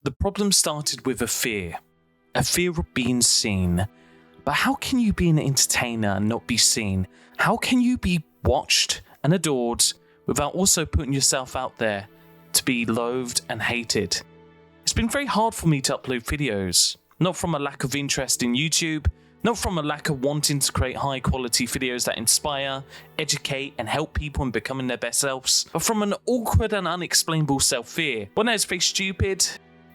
The problem started with a fear of being seen. But how can you be an entertainer and not be seen? How can you be watched and adored without also putting yourself out there to be loathed and hated? It's been very hard for me to upload videos, not from a lack of interest in YouTube, not from a lack of wanting to create high quality videos that inspire, educate and help people in becoming their best selves, but from an awkward and unexplainable self-fear. One that is very stupid,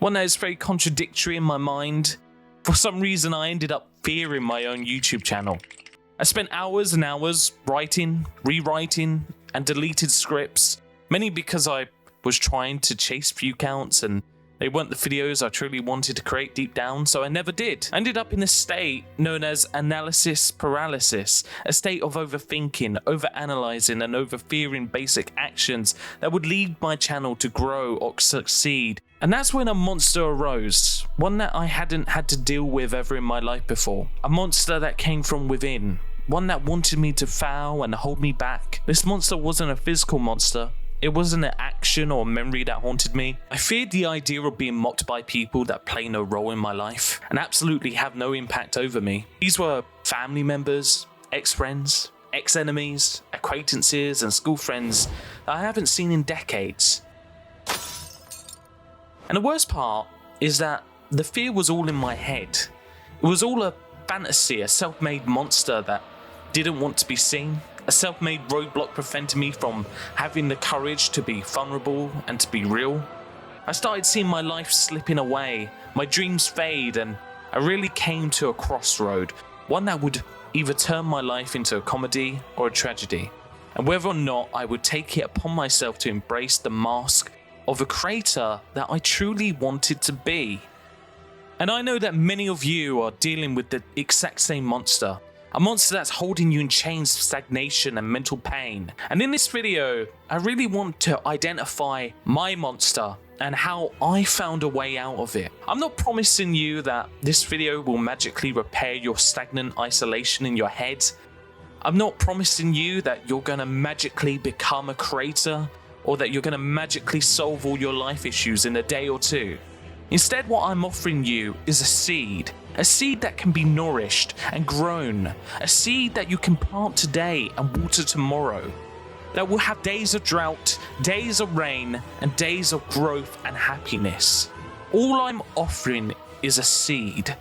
one that is very contradictory in my mind. For some reason I ended up fearing my own YouTube channel. I spent hours and hours writing, rewriting and deleted scripts, many because I was trying to chase view counts and they weren't the videos I truly wanted to create deep down, so I never did. I ended up in a state known as analysis paralysis, a state of overthinking, overanalyzing and overfearing basic actions that would lead my channel to grow or succeed. And that's when a monster arose, one that I hadn't had to deal with ever in my life before. A monster that came from within, one that wanted me to fail and hold me back. This monster wasn't a physical monster. It wasn't an action or memory that haunted me. I feared the idea of being mocked by people that play no role in my life and absolutely have no impact over me. These were family members, ex-friends, ex-enemies, acquaintances and school friends that I haven't seen in decades. And the worst part is that the fear was all in my head. It was all a fantasy, a self-made monster that didn't want to be seen. A self-made roadblock preventing me from having the courage to be vulnerable and to be real. I started seeing my life slipping away, my dreams fade, and I really came to a crossroad, one that would either turn my life into a comedy or a tragedy, and whether or not I would take it upon myself to embrace the mask of a creator that I truly wanted to be. And I know that many of you are dealing with the exact same monster. A monster that's holding you in chains of stagnation and mental pain. And in this video, I really want to identify my monster and how I found a way out of it. I'm not promising you that this video will magically repair your stagnant isolation in your head. I'm not promising you that you're gonna magically become a creator or that you're gonna magically solve all your life issues in a day or two. Instead, what I'm offering you is a seed that can be nourished and grown, a seed that you can plant today and water tomorrow, that will have days of drought, days of rain, and days of growth and happiness. All I'm offering is a seed.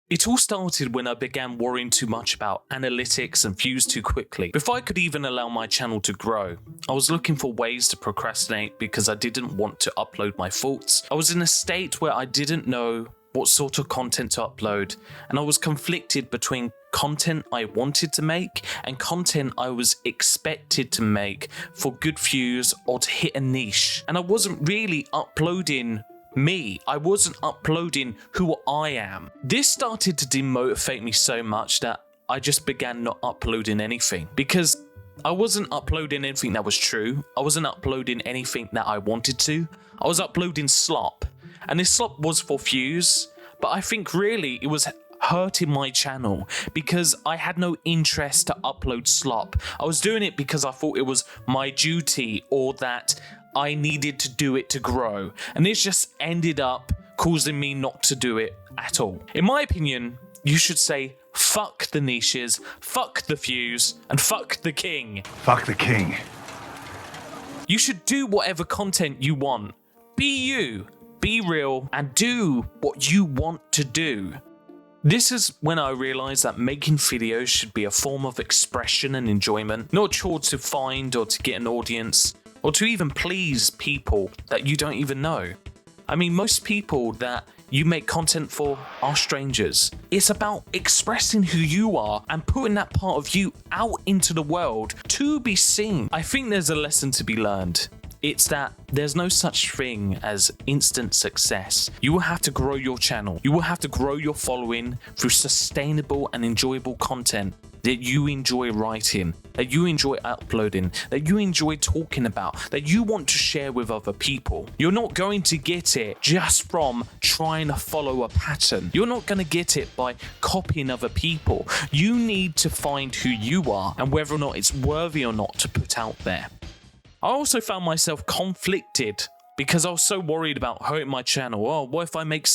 It all started when I began worrying too much about analytics and views too quickly. Before I could even allow my channel to grow, I was looking for ways to procrastinate because I didn't want to upload my thoughts. I was in a state where I didn't know what sort of content to upload, and I was conflicted between content I wanted to make and content I was expected to make for good views or to hit a niche. And I wasn't really uploading me. I wasn't uploading who I am. This started to demotivate me so much that I just began not uploading anything, because I wasn't uploading anything that was true. I wasn't uploading anything that I wanted to. I was uploading slop, and this slop was for views, but I think really it was hurting my channel because I had no interest to upload slop. I was doing it because I thought it was my duty or that I needed to do it to grow, and this just ended up causing me not to do it at all. In my opinion, you should say fuck the niches, fuck the views, and fuck the king. Fuck the king. You should do whatever content you want. Be you, be real, and do what you want to do. This is when I realized that making videos should be a form of expression and enjoyment, not a chore to find or to get an audience, or to even please people that you don't even know. I mean, most people that you make content for are strangers. It's about expressing who you are and putting that part of you out into the world to be seen. I think there's a lesson to be learned. It's that there's no such thing as instant success. You will have to grow your channel. You will have to grow your following through sustainable and enjoyable content that you enjoy writing, that you enjoy uploading, that you enjoy talking about, that you want to share with other people. You're not going to get it just from trying to follow a pattern. You're not going to get it by copying other people. You need to find who you are and whether or not it's worthy or not to put out there. I also found myself conflicted because I was so worried about hurting my channel. Oh, what if I make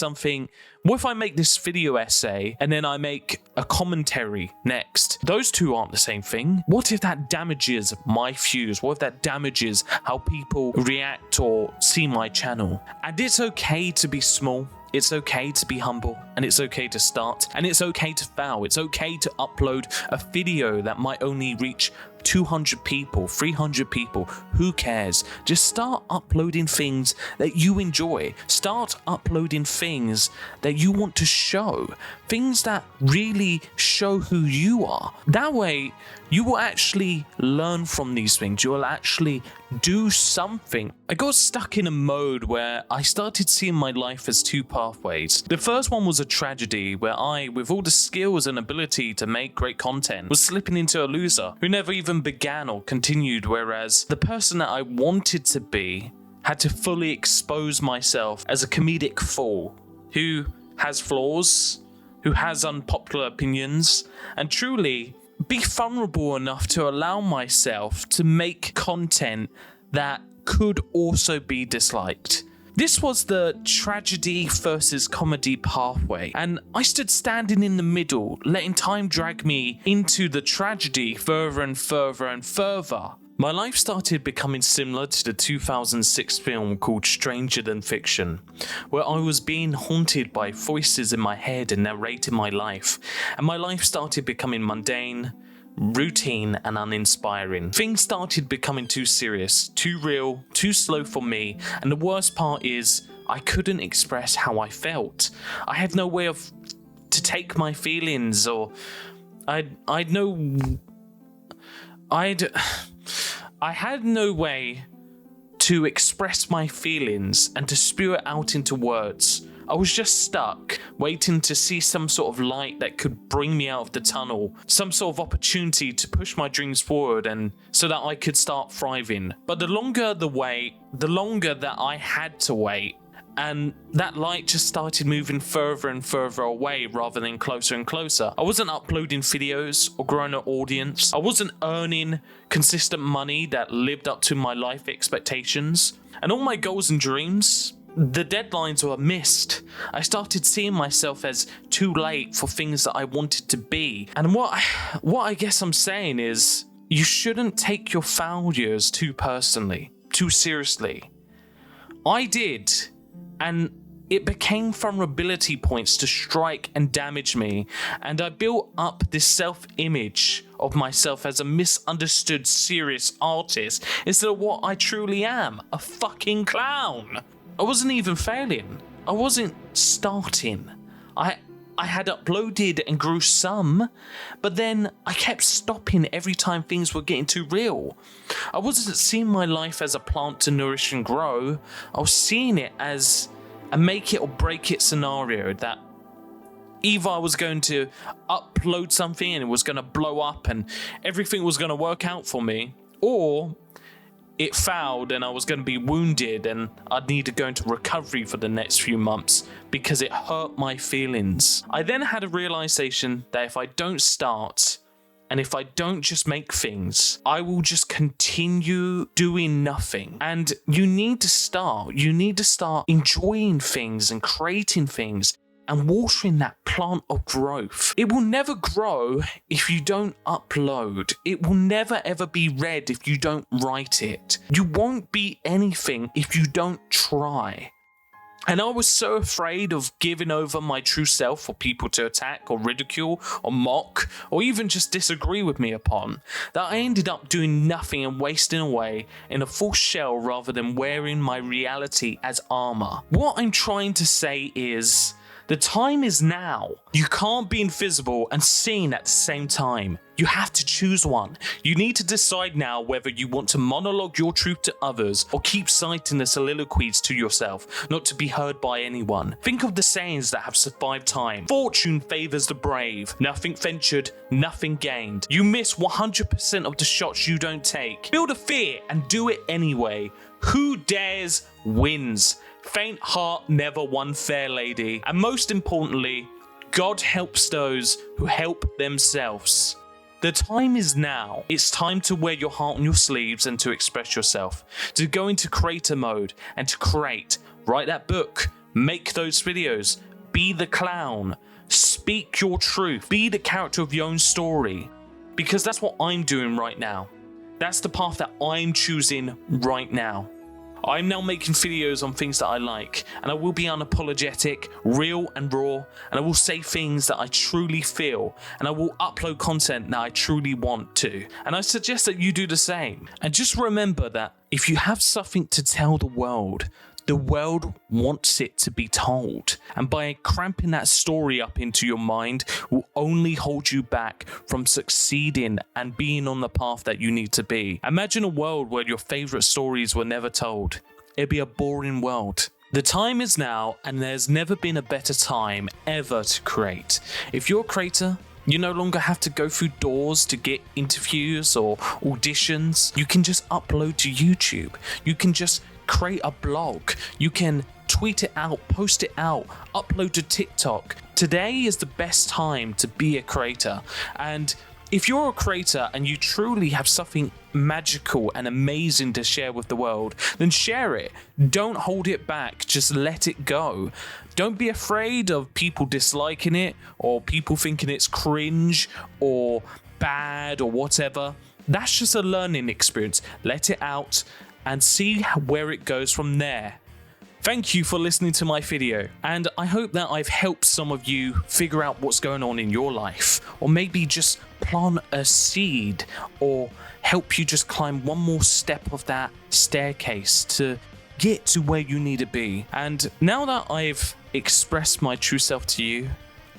this video essay and then I make a commentary next? Those two aren't the same thing. What if that damages my views? What if that damages how people react or see my channel? And it's okay to be small. It's okay to be humble, and it's okay to start, and it's okay to fail. It's okay to upload a video that might only reach 200 people, 300 people. Who cares? Just start uploading things that you enjoy. Start uploading things that you want to show. Things that really show who you are. That way, you will actually learn from these things. You will actually do something. I got stuck in a mode where I started seeing my life as two pathways. The first one was a tragedy where I, with all the skills and ability to make great content, was slipping into a loser who never even began or continued, whereas the person that I wanted to be had to fully expose myself as a comedic fool who has flaws, who has unpopular opinions, and truly be vulnerable enough to allow myself to make content that could also be disliked. This was the tragedy versus comedy pathway, and I stood standing in the middle, letting time drag me into the tragedy further and further and further. My life started becoming similar to the 2006 film called Stranger Than Fiction, where I was being haunted by voices in my head and narrating my life, and my life started becoming mundane, routine and uninspiring. Things started becoming too serious, too real, too slow for me, and the worst part is I couldn't express how I felt. I had no way to take my feelings, or I had no way to express my feelings and to spew it out into words. I was just stuck, waiting to see some sort of light that could bring me out of the tunnel, some sort of opportunity to push my dreams forward and so that I could start thriving. But the longer the wait, the longer that I had to wait, and that light just started moving further and further away rather than closer and closer. I wasn't uploading videos or growing an audience. I wasn't earning consistent money that lived up to my life expectations. And all my goals and dreams, the deadlines were missed. I started seeing myself as too late for things that I wanted to be. And what I guess I'm saying is, you shouldn't take your failures too personally, too seriously. I did. And it became vulnerability points to strike and damage me, and I built up this self-image of myself as a misunderstood serious artist instead of what I truly am, a fucking clown. I wasn't even failing. I wasn't starting. I had uploaded and grew some, but then I kept stopping every time things were getting too real. I wasn't seeing my life as a plant to nourish and grow. I was seeing it as a make it or break it scenario, that either I was going to upload something and it was going to blow up and everything was going to work out for me, or it failed and I was going to be wounded and I'd need to go into recovery for the next few months because it hurt my feelings. I then had a realization that if I don't start, and if I don't just make things, I will just continue doing nothing. And you need to start. You need to start enjoying things and creating things and watering that plant of growth. It will never grow if you don't upload. It will never ever be read if you don't write it. You won't be anything if you don't try. And I was so afraid of giving over my true self for people to attack or ridicule or mock or even just disagree with me upon, that I ended up doing nothing and wasting away in a false shell rather than wearing my reality as armor. What I'm trying to say is, the time is now. You can't be invisible and seen at the same time. You have to choose one. You need to decide now whether you want to monologue your truth to others or keep citing the soliloquies to yourself, not to be heard by anyone. Think of the sayings that have survived time. Fortune favors the brave. Nothing ventured, nothing gained. You miss 100% of the shots you don't take. Build a fear and do it anyway. Who dares wins. Faint heart never won fair lady. And most importantly, God helps those who help themselves. The time is now. It's time to wear your heart on your sleeves and to express yourself, to go into creator mode and to create. Write that book, make those videos, be the clown, speak your truth, be the character of your own story, because that's what I'm doing right now. That's the path that I'm choosing right now. I'm now making videos on things that I like, and I will be unapologetic, real and raw, and I will say things that I truly feel, and I will upload content that I truly want to. And I suggest that you do the same. And just remember that if you have something to tell the world wants it to be told. And by cramping that story up into your mind will only hold you back from succeeding and being on the path that you need to be. Imagine a world where your favorite stories were never told. It'd be a boring world. The time is now, and there's never been a better time ever to create. If you're a creator, you no longer have to go through doors to get interviews or auditions. You can just upload to YouTube. You can just create a blog. You can tweet it out, post it out, upload to TikTok. Today is the best time to be a creator. And if you're a creator and you truly have something magical and amazing to share with the world, then share it. Don't hold it back. Just let it go. Don't be afraid of people disliking it or people thinking it's cringe or bad or whatever. That's just a learning experience. Let it out and see where it goes from there. Thank you for listening to my video, and I hope that I've helped some of you figure out what's going on in your life, or maybe just plant a seed, or help you just climb one more step of that staircase to get to where you need to be. And now that I've expressed my true self to you,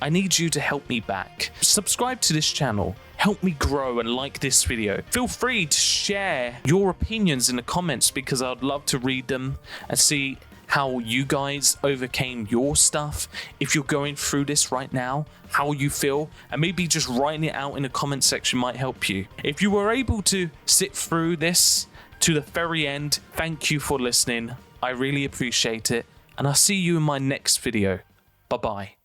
I need you to help me back. Subscribe to this channel. Help me grow and like this video. Feel free to share your opinions in the comments because I'd love to read them and see how you guys overcame your stuff. If you're going through this right now, how you feel, and maybe just writing it out in the comment section might help you. If you were able to sit through this to the very end, thank you for listening. I really appreciate it, and I'll see you in my next video. Bye-bye.